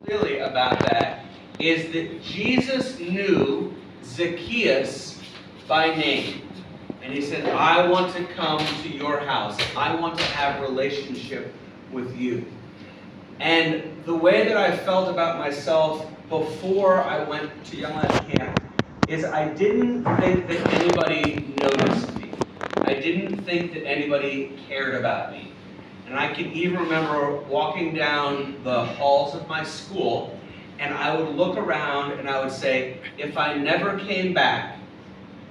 clearly about that is that Jesus knew Zacchaeus by name. And he said, I want to come to your house. I want to have a relationship with you. And the way that I felt about myself before I went to Young Life Camp is I didn't think that anybody noticed me. I didn't think that anybody cared about me. And I can even remember walking down the halls of my school, and I would look around and I would say, if I never came back,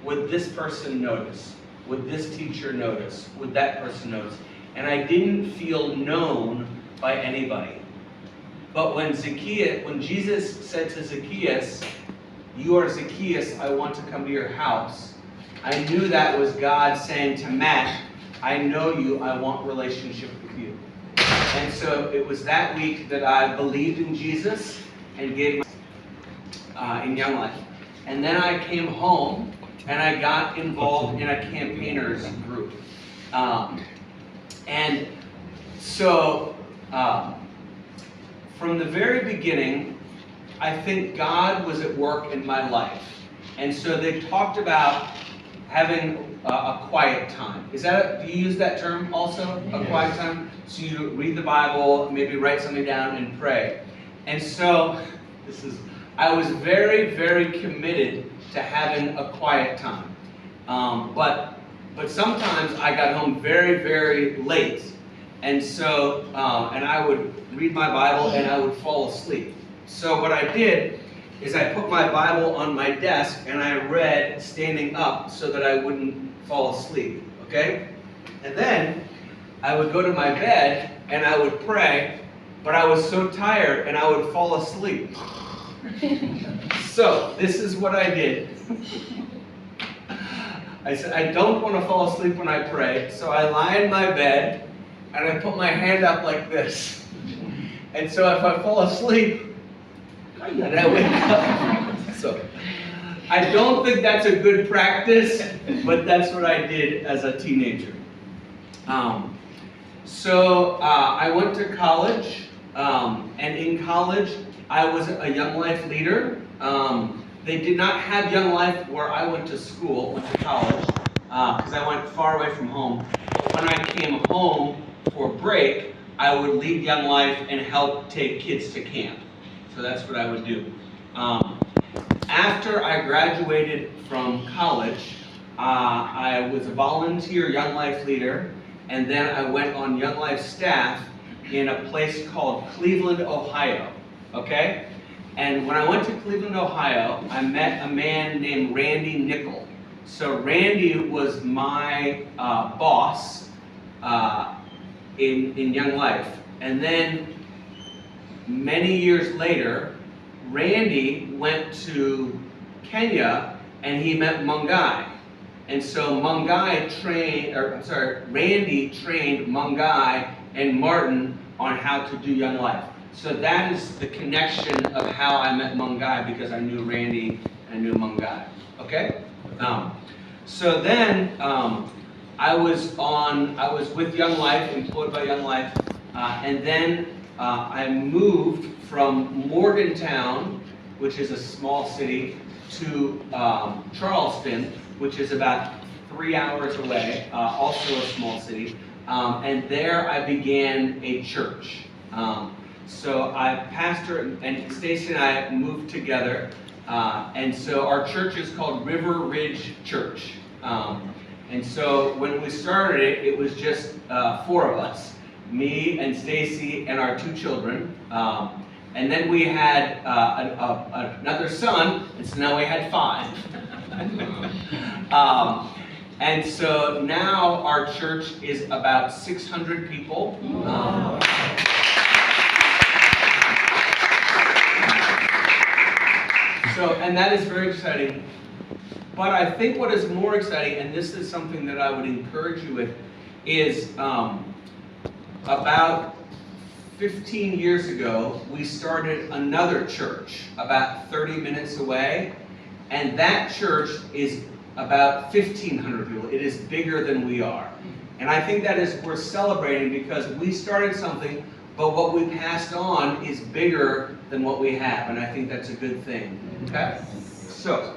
would this person notice? Would this teacher notice? Would that person notice? And I didn't feel known by anybody. But when Jesus said to Zacchaeus, you are Zacchaeus, I want to come to your house, I knew that was God saying to Matt, I know you, I want relationship with you. And so it was that week that I believed in Jesus and gave my in Young Life. And then I came home and I got involved in a campaigners group. And so from the very beginning, I think God was at work in my life. And so they talked about having a quiet time. Do you use that term also? A quiet time? So you read the Bible, maybe write something down and pray. And so I was very, very committed to having a quiet time. But sometimes I got home very, very late. And so, and I would read my Bible and I would fall asleep. So what I did is I put my Bible on my desk and I read standing up so that I wouldn't fall asleep, okay? And then I would go to my bed and I would pray, but I was so tired and I would fall asleep. So this is what I did. I said, I don't want to fall asleep when I pray, so I lie in my bed and I put my hand up like this. And so if I fall asleep, and I wake up. So I don't think that's a good practice, but that's what I did as a teenager. So I went to college, and in college I was a Young Life leader. They did not have Young Life where I went to college, because I went far away from home. But when I came home for break, I would lead Young Life and help take kids to camp. So that's what I would do. After I graduated from college, I was a volunteer Young Life leader, and then I went on Young Life staff in a place called Cleveland, Ohio. Okay? And when I went to Cleveland, Ohio, I met a man named Randy Nickel. So Randy was my boss in Young Life. And then many years later, Randy went to Kenya and he met Mungai. And so Randy trained Mungai and Martin on how to do Young Life. So that is the connection of how I met Mungai, because I knew Randy and I knew Mungai. Okay? So then I was with Young Life, employed by Young Life, and then I moved from Morgantown, which is a small city, to Charleston, which is about 3 hours away, also a small city. And there I began a church. So I pastored, and Stacy and I moved together. And so our church is called River Ridge Church. And so when we started it, it was just 4 of us. Me and Stacy and our 2 children. And then we had another son, and so now we had 5. And so now our church is about 600 people. And that is very exciting. But I think what is more exciting, and this is something that I would encourage you with, is about 15 years ago, we started another church about 30 minutes away, and that church is about 1,500 people. It is bigger than we are. And I think that is worth celebrating, because we started something but what we passed on is bigger than what we have, and I think that's a good thing. Okay? So,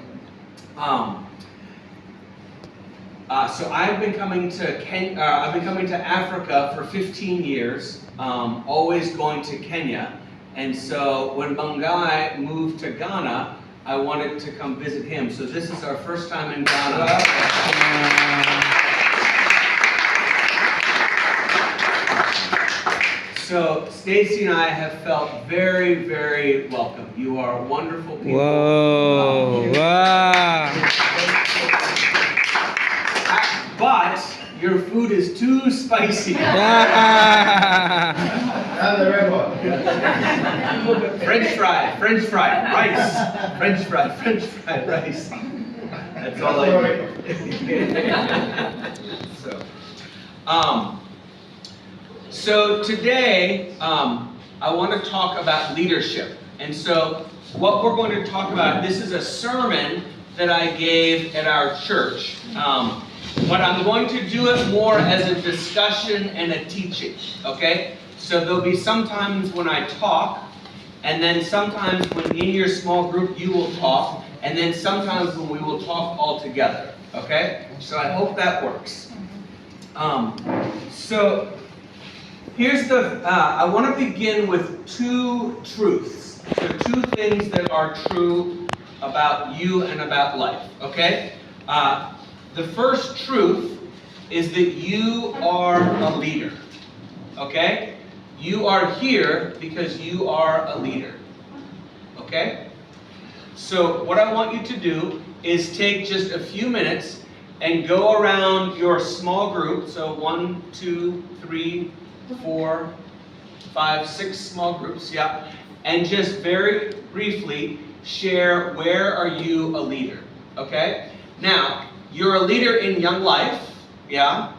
so I've been coming to Africa for 15 years, always going to Kenya. And so when Bangai moved to Ghana, I wanted to come visit him. So this is our first time in Ghana. So Stacy and I have felt very, very welcome. You are wonderful people. Whoa! Wow! But your food is too spicy. French fry, rice. French fry, rice. That's all I do. So today, I want to talk about leadership. And so what we're going to talk about, this is a sermon that I gave at our church. But I'm going to do it more as a discussion and a teaching, okay? So there'll be some times when I talk, and then sometimes when in your small group you will talk, and then sometimes when we will talk all together, okay? So I hope that works. So here's I want to begin with two truths. So two things that are true about you and about life, okay? The first truth is that you are a leader, okay? You are here because you are a leader, okay? So what I want you to do is take just a few minutes and go around your small group. So 1, 2, 3, 4, 5, 6 small groups, yeah. And just very briefly share, where are you a leader, okay? Now, you're a leader in Young Life, yeah,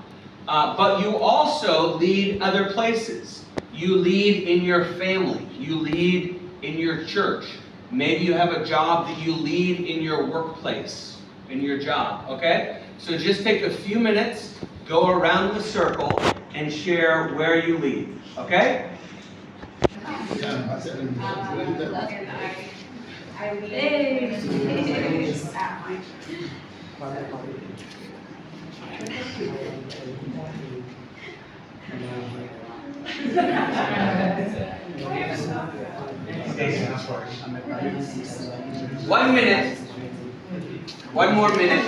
but you also lead other places. You lead in your family. You lead in your church. Maybe you have a job that you lead in your workplace, in your job, okay? So just take a few minutes, go around the circle, and share where you lead, okay? I lead One minute. One more minute.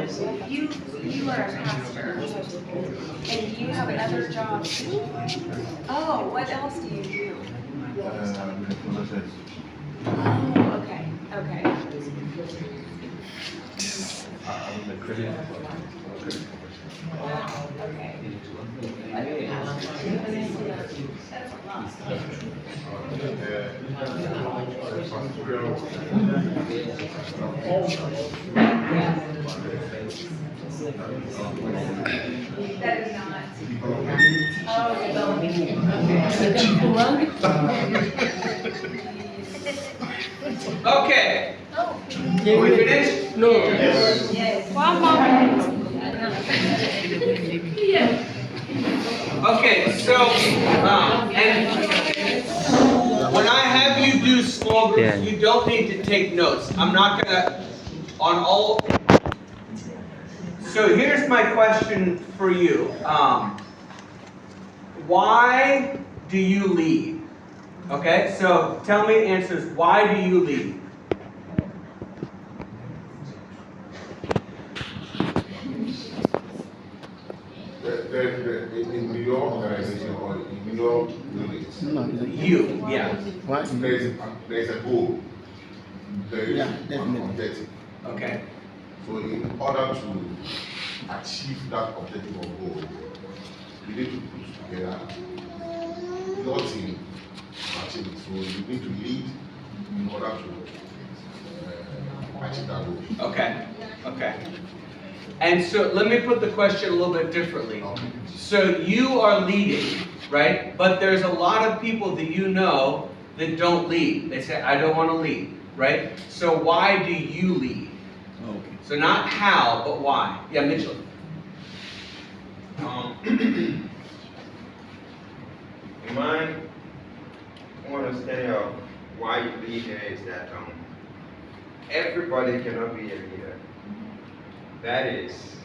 So you are a pastor, and you have another job too? Oh, what else do you do? Oh, okay, okay. Wow, okay. That's a lot. That is not. Oh, Okay. Are we finished? No. Yes. One more. Okay, so, and when I have you do small groups, you don't need to take notes. I'm not gonna, on all. So here's my question for you. Why do you lead? Okay, so tell me answers. Why do you lead? In your organization or in your unit, You, yeah. there's a goal. There is an objective. Okay. So in order to achieve that objective or goal, you need to put together your team to achieve it. So you need to lead in order to achieve that goal. Okay. Okay. And so let me put the question a little bit differently. So you are leading, right? But there's a lot of people that you know that don't lead. They say, I don't want to lead, right? So why do you lead? Okay. So not how, but why. Yeah, Mitchell. In my understanding of why you lead here is that everybody cannot be a leader. That is,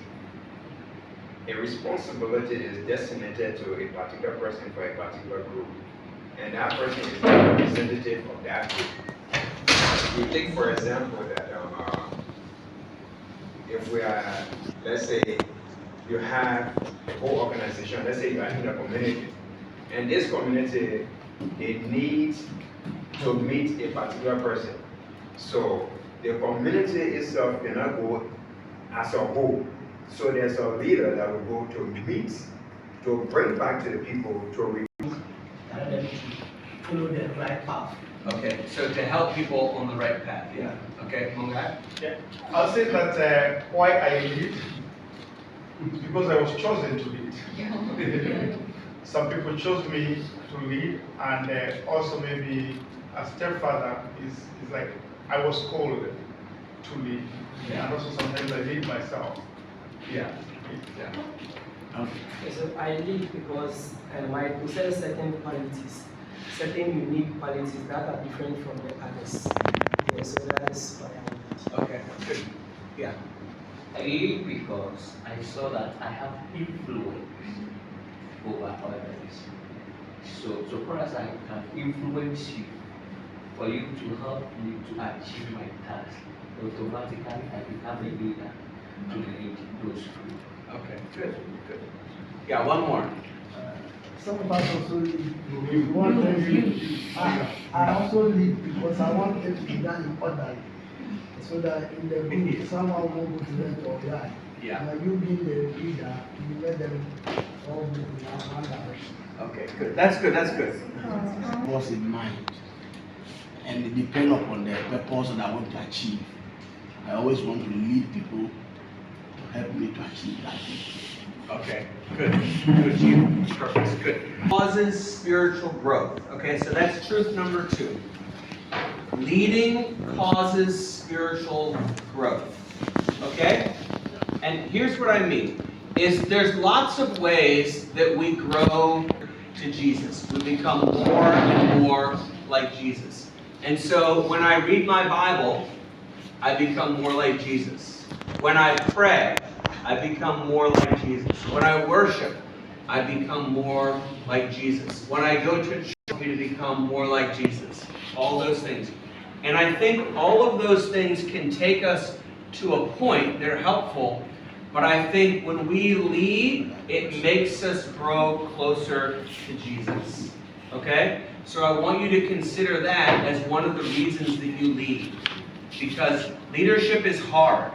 a responsibility is designated to a particular person for a particular group, and that person is the representative of that group. We take, for example, that if we are, let's say, you have a whole organization, let's say you are in a community, and this community, it needs to meet a particular person. So the community itself cannot go as a whole. So there's a leader that will go to meet, to bring back to the people, to and then to follow the right path. Okay, so to help people on the right path, yeah. Okay, Mungai? Yeah, I'll say that why I lead, because I was chosen to lead. Some people chose me to lead, and also maybe a stepfather is like, I was called to lead. Yeah. And also sometimes I lead myself. Yeah. Yeah. Okay, so I lead because I possess certain qualities, certain unique qualities that are different from the others. Yeah, so that is why I lead. Okay, good. Yeah. I lead because I saw that I have influence over others. So far as I can influence you, for you to help me to achieve my task, automatically I become a leader to lead those people. Okay, good, good. Yeah, one more. Some of us also lead. I also lead because I want it to be done in order. So that in the group, someone will go to left or right. Yeah. Now you being the leader, you let them all move in one direction. Okay, good. That's good, that's good. Was in mind, and it depends upon the purpose that I want to achieve. I always want to lead people to help me to achieve that thing. Okay, good. Good, you. Perfect, good. Causes spiritual growth. Okay, so that's truth number 2. Leading causes spiritual growth. Okay? And here's what I mean, is there's lots of ways that we grow to Jesus. We become more and more like Jesus. And so when I read my Bible, I become more like Jesus. When I pray, I become more like Jesus. When I worship, I become more like Jesus. When I go to church, I become more like Jesus. All those things. And I think all of those things can take us to a point. They're helpful. But I think when we lead, it makes us grow closer to Jesus. Okay? So I want you to consider that as one of the reasons that you lead. Because leadership is hard.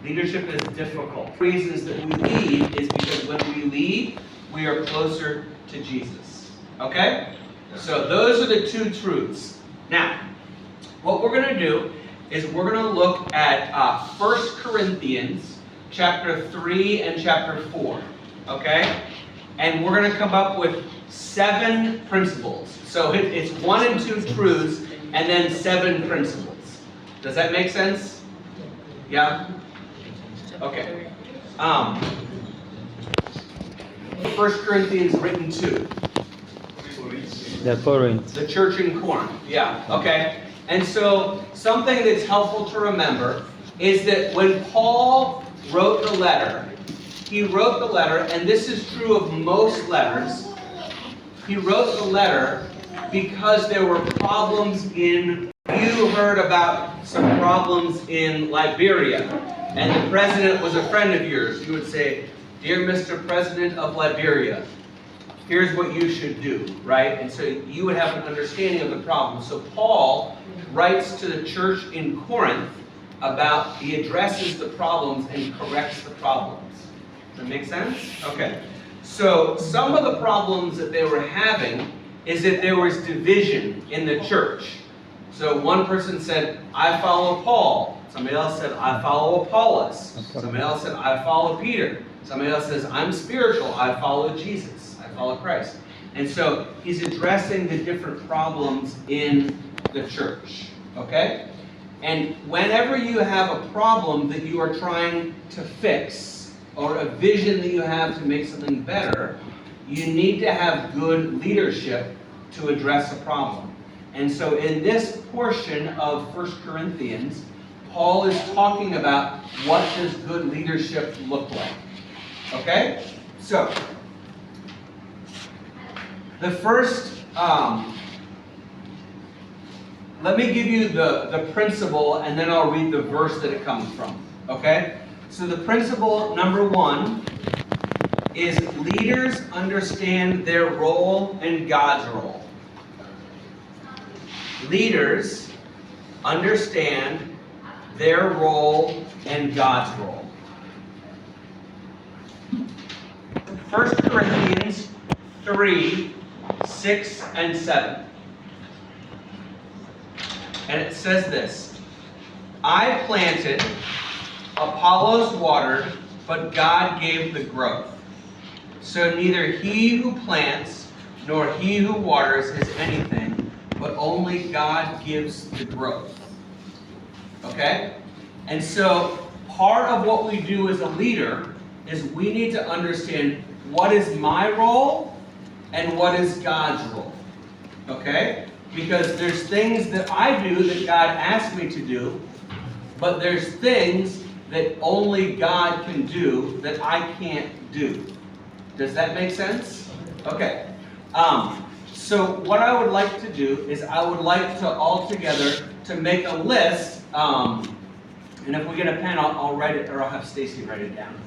Leadership is difficult. The reasons that we lead is because when we lead, we are closer to Jesus. Okay? So those are the 2 truths. Now, what we're going to do is we're going to look at 1 Corinthians chapter 3 and chapter 4. Okay? And we're going to come up with 7 principles. So it's 1 and 2 truths and then 7 principles. Does that make sense? Yeah? Okay. 1 Corinthians written to The Corinth. the church in Corinth. Yeah, okay. And so something that's helpful to remember is that when Paul wrote the letter, he wrote the letter, and this is true of most letters, he wrote the letter because there were problems in, you heard about some problems in Liberia, and the president was a friend of yours. You would say, "Dear Mr. President of Liberia, here's what you should do," right? And so you would have an understanding of the problem. So Paul writes to the church in Corinth about, he addresses the problems and corrects the problems. Does that make sense? Okay. So some of the problems that they were having is that there was division in the church. So one person said, "I follow Paul." Somebody else said, "I follow Apollos." Somebody else said, "I follow Peter." Somebody else says, "I'm spiritual. I follow Jesus. I follow Christ." And so he's addressing the different problems in the church. Okay? And whenever you have a problem that you are trying to fix, or a vision that you have to make something better, you need to have good leadership to address a problem. And so in this portion of 1 Corinthians, Paul is talking about what does good leadership look like. Okay? So, the first, let me give you the principle, and then I'll read the verse that it comes from. Okay? So the principle number 1 is leaders understand their role and God's role. Leaders understand their role and God's role. 1 Corinthians 3, 6, and 7. And it says this: I planted, Apollos watered, but God gave the growth. So neither he who plants nor he who waters is anything, but only God gives the growth. Okay? And so part of what we do as a leader is we need to understand what is my role and what is God's role. Okay? Because there's things that I do that God asks me to do, but there's things that only God can do that I can't do. Does that make sense? Okay. So what I would like to do is I would like to all together to make a list, and if we get a pen, I'll write it, or I'll have Stacy write it down,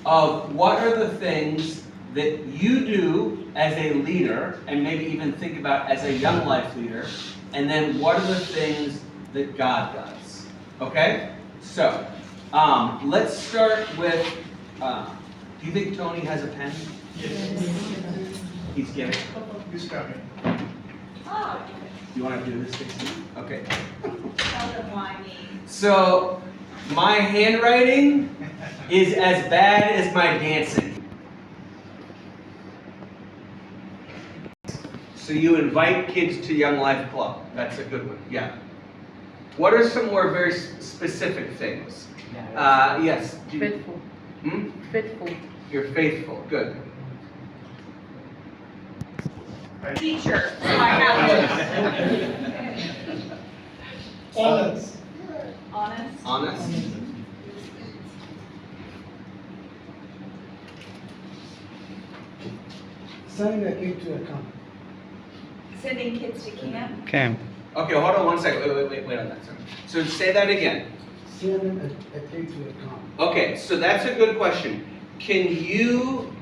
of what are the things that you do as a leader, and maybe even think about as a Young Life leader, and then what are the things that God does. Okay? So, let's start with, do you think Tony has a pen? Yes. He's giving. This coming. You want to do this, Stacy? Okay. Tell them why me. So, my handwriting is as bad as my dancing. So you invite kids to Young Life Club. That's a good one. Yeah. What are some more very specific things? Yes. Faithful. Faithful. You're faithful. Good. Teacher. So I have Honest. Honest. Honest. Sending a kid to a camp. Sending kids to camp. Camp. Okay, hold on one second. Wait on that. So say that again. Sending a kid to a camp. Okay, so that's a good question. Can you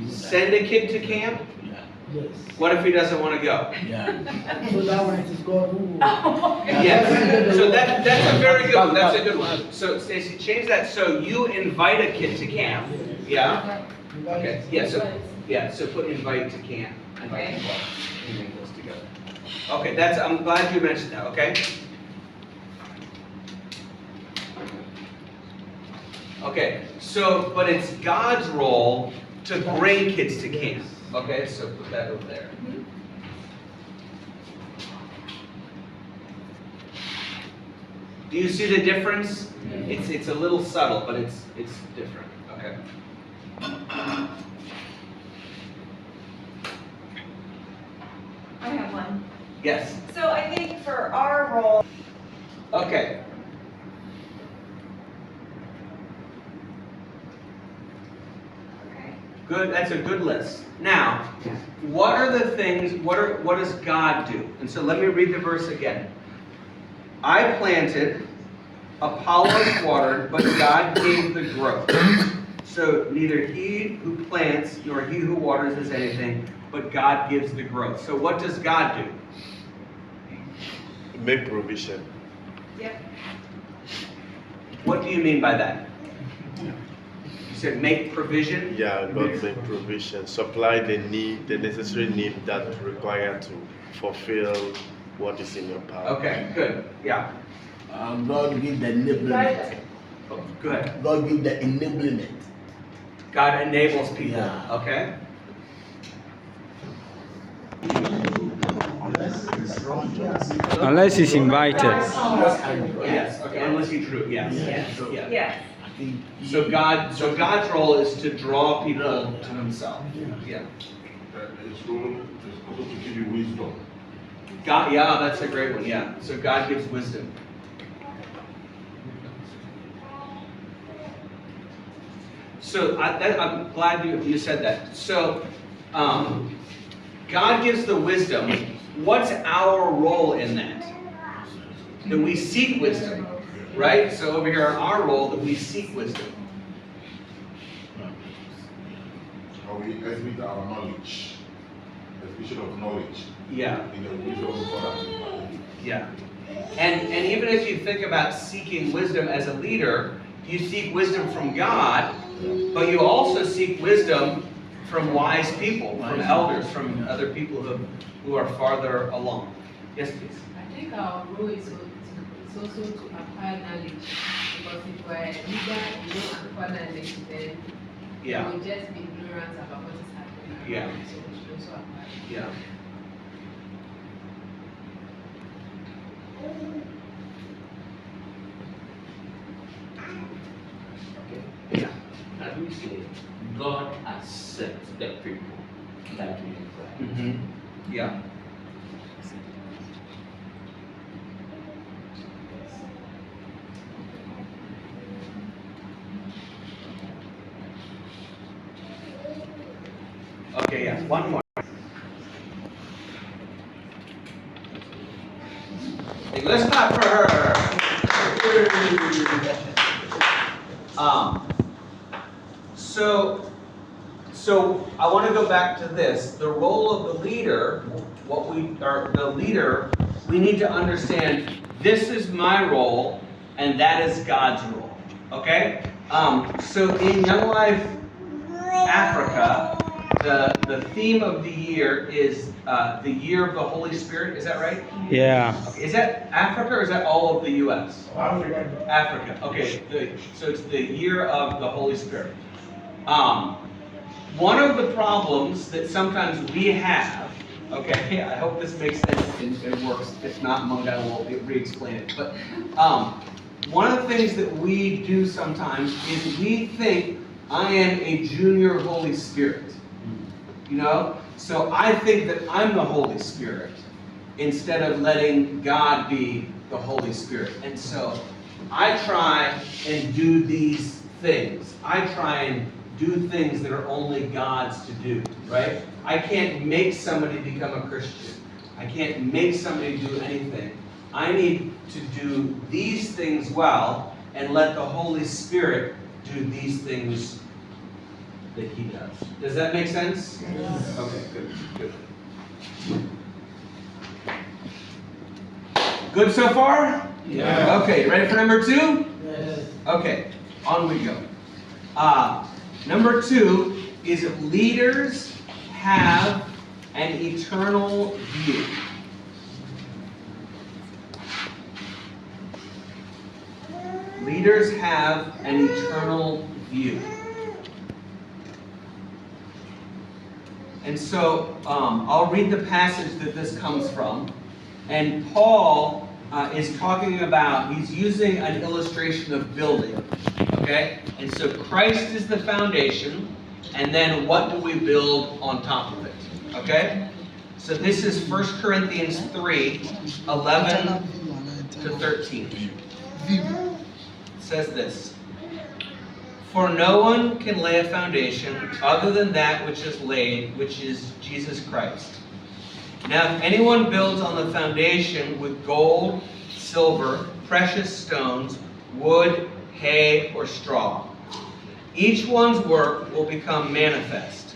send a kid to camp? Yes. What if he doesn't want to go? Yeah. So that one it is God who. Yes. So that's a very good one. That's a good one. So Stacy, change that. So you invite a kid to camp. Yeah. Okay. Yeah. So put invite to camp. Invite to club. And then goes together. Okay. I'm glad you mentioned that. Okay. Okay. So, but it's God's role to bring kids to camp. Okay. So put that over there. Do you see the difference? It's a little subtle, but it's different. Okay. I have one. Yes. So I think for our role. Okay. Okay. Good. That's a good list. Now, what are the things? What does God do? And so let me read the verse again. I planted, Apollos watered, but God gave the growth. So neither he who plants nor he who waters is anything, but God gives the growth. So what does God do? Make provision. Yep. What do you mean by that? You said make provision? Yeah, God make provision. Supply the need, the necessary need that require to fulfill what is in your power. Okay, good. Yeah. God give the enablement. Oh, go ahead. God give the enablement. God enables people. Yeah. Okay. Unless he's invited. Yes, okay, unless he drew, yes. Yeah. Yeah. So God's role is to draw people to himself. Yeah. His role is also to give you wisdom. God, yeah, that's a great one, yeah. So God gives wisdom. So I'm glad you said that. So God gives the wisdom. What's our role in that? That we seek wisdom, right? So over here, our role that we seek wisdom. Or we exhibit our knowledge, exhibition of knowledge. Yeah. In the wisdom of God has provided. Yeah. And even if you think about seeking wisdom as a leader, you seek wisdom from God, but you also seek wisdom from wise people, from elders, from other people who are farther along. Yes, please. I think our role is also to acquire knowledge. Because if we're a leader and you don't acquire knowledge, then Yeah. you will just be ignorant about what is happening. Yeah. So we should also acquire. Yeah. Yeah. As we say, God accepts the people that we Christ. Mm-hmm. Yeah. Okay, yeah, one more. Hey, let's clap for her. So I want to go back to this. The role of the leader, we need to understand this is my role and that is God's role. Okay? So in Young Life Africa, the theme of the year is the year of the Holy Spirit. Is that right? Yeah. Okay. Is that Africa or is that all of the U.S.? Africa. Africa. Okay. So it's the year of the Holy Spirit. One of the problems that sometimes we have, okay, I hope this makes sense and works. If not, Monga will re-explain it. But one of the things that we do sometimes is we think I am a junior Holy Spirit. You know? So I think that I'm the Holy Spirit instead of letting God be the Holy Spirit. And so I try and do these things. I try and do things that are only God's to do, right? I can't make somebody become a Christian. I can't make somebody do anything. I need to do these things well and let the Holy Spirit do these things that He does. Does that make sense? Yes. Okay, good. Good so far? Yeah. Okay, ready for number 2? Yes. Okay, on we go. Number 2 is leaders have an eternal view. Leaders have an eternal view. And so I'll read the passage that this comes from. And Paul is talking about, he's using an illustration of building. Okay? And so Christ is the foundation. And then what do we build on top of it? Okay? So this is 1 Corinthians 3, 11 to 13. It says this. For no one can lay a foundation other than that which is laid, which is Jesus Christ. Now if anyone builds on the foundation with gold, silver, precious stones, wood, hay, or straw, each one's work will become manifest,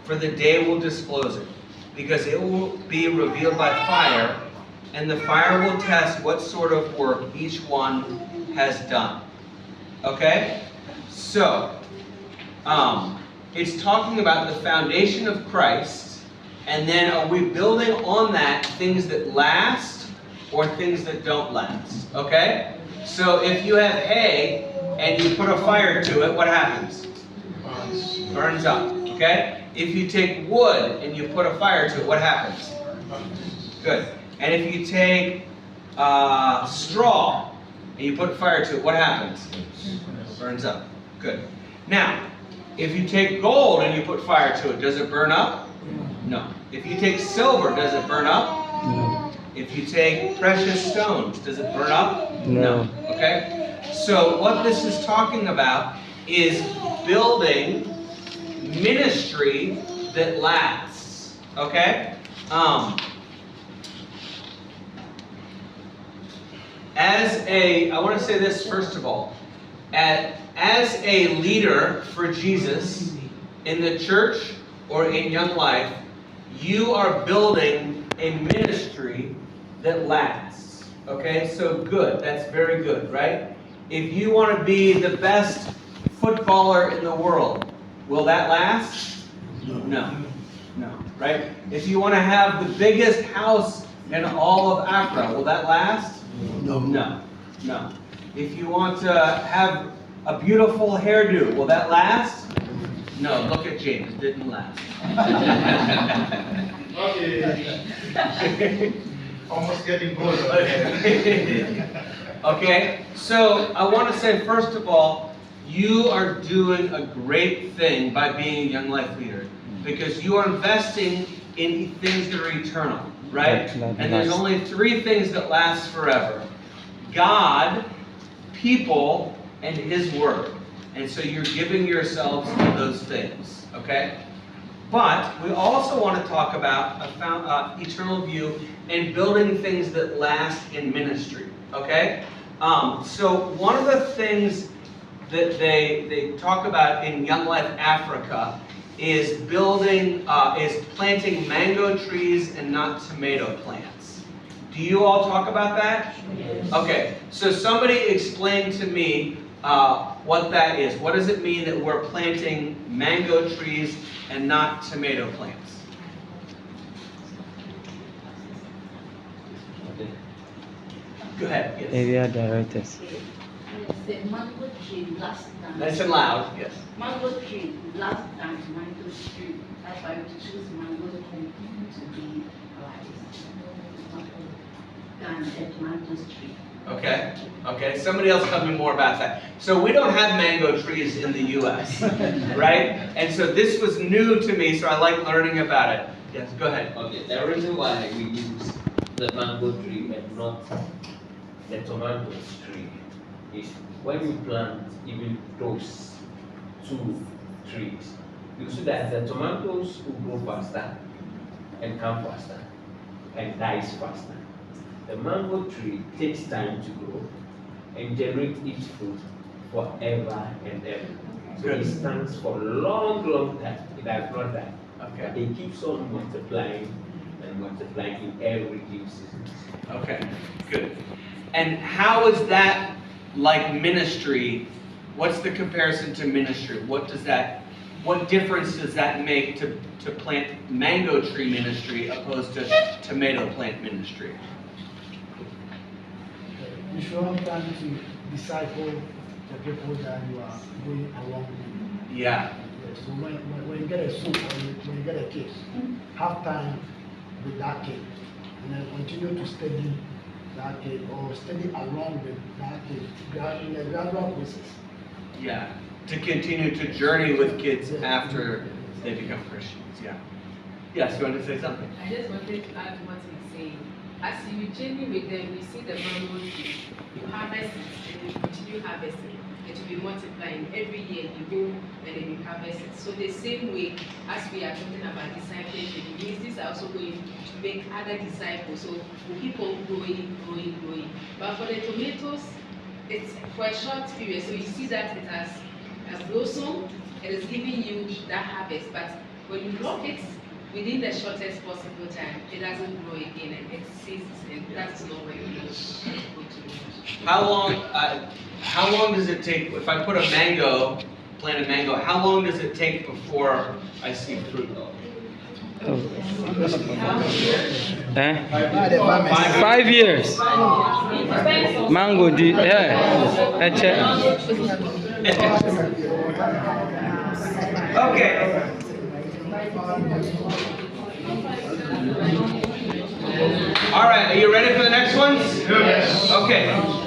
for the day will disclose it, because it will be revealed by fire, and the fire will test what sort of work each one has done. Okay? So, it's talking about the foundation of Christ, and then are we building on that things that last or things that don't last? Okay? So if you have hay and you put a fire to it, what happens? Burns up. Okay? If you take wood and you put a fire to it, what happens? Good. And if you take straw and you put fire to it, what happens? Burns up. Good. Now, if you take gold and you put fire to it, does it burn up? No. If you take silver, does it burn up? No. If you take precious stones, does it burn up? No. Okay? So what this is talking about is building ministry that lasts. Okay? I want to say this first of all. As a leader for Jesus in the church or in Young Life, you are building a ministry that lasts. Okay, so good. That's very good, right? If you want to be the best footballer in the world, will that last? No. No, right? If you want to have the biggest house in all of Accra, will that last? No. No. No. If you want to have a beautiful hairdo, will that last? No, look at James, it didn't last. Okay. Almost getting closer. Okay, so I want to say, first of all, you are doing a great thing by being a Young Life leader because you are investing in things that are eternal, right? And there's only 3 things that last forever: God, people, and His Word. And so you're giving yourselves to those things, okay? But we also want to talk about a eternal view and building things that last in ministry, okay? So one of the things that they talk about in Young Life Africa is planting mango trees and not tomato plants. Do you all talk about that? Yes. Okay, so somebody explain to me what that is. What does it mean that we're planting mango trees and not tomato plants? Go ahead. Yes. Area directors. The mango tree last than. Nice and loud. Yes. Mango tree last than mango tree. That's why we choose mango tree to be than a tomato tree. Okay. Okay. Somebody else tell me more about that. So we don't have mango trees in the U.S., right? And so this was new to me, so I like learning about it. Yes. Go ahead. Okay, the reason why we use the mango tree and not the tomato tree is when you plant even those 2 trees, you see that the tomatoes will grow faster and come faster and dies faster. The mango tree takes time to grow and generate its fruit forever and ever. So it stands for a long, long time. It has not died. Okay. It keeps on multiplying and multiplying in every due season. Okay. Good. And how is that like ministry? What's the comparison to ministry? What difference does that make to plant mango tree ministry opposed to tomato plant ministry? You should have time to disciple the people that you are going along with. Yeah. So when you get a soup or when you get a cake, have time with that cake, and then continue to study that cake or study along with that cake in a gradual process. Yeah. To continue to journey with kids after they become Christians. Yeah. Yes, you want to say something? I just wanted to add what he's saying. As you journey with them, you see the mango tree, you harvest it, and you continue harvesting. It will be multiplying. Every year you go and then you harvest it. So the same way as we are talking about discipleship, it means these are also going to make other disciples. So we keep on growing. But for the tomatoes, it's for a short period. So you see that it has blossomed, it is giving you that harvest. But when you drop it, within the shortest possible time, it doesn't grow again and it ceases, and that's not where you go to. How long does it take, if I plant a mango, how long does it take before I see fruit? Oh. 5 years. Mango Okay. right, are you ready for the next ones? Yes. Okay,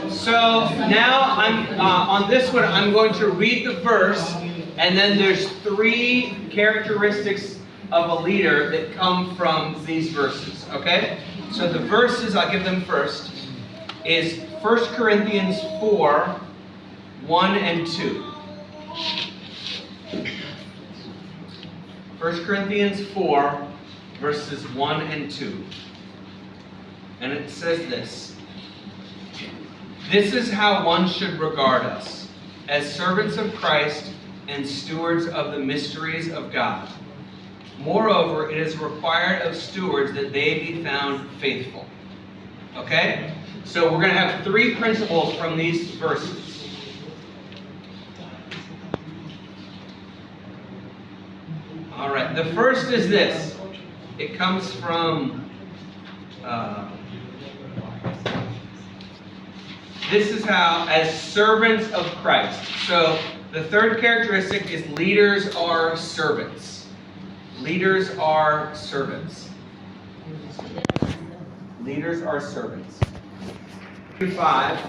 so now on this one, I'm going to read the verse, and then there's 3 characteristics of a leader that come from these verses, okay? So the verses, I'll give them first, is 1 Corinthians 4, 1 and 2. 1 Corinthians 4, verses 1 and 2. And it says this: "This is how one should regard us, as servants of Christ and stewards of the mysteries of God. Moreover, it is required of stewards that they be found faithful." Okay? So we're going to have 3 principles from these verses. All right, the first is this. It comes from, this is how, as servants of Christ. So the third characteristic is leaders are servants. Leaders are servants. Leaders are servants. 35.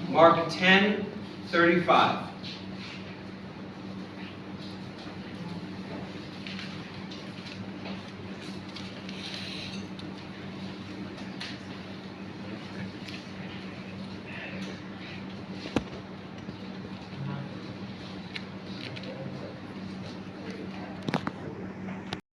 Mark 10:35.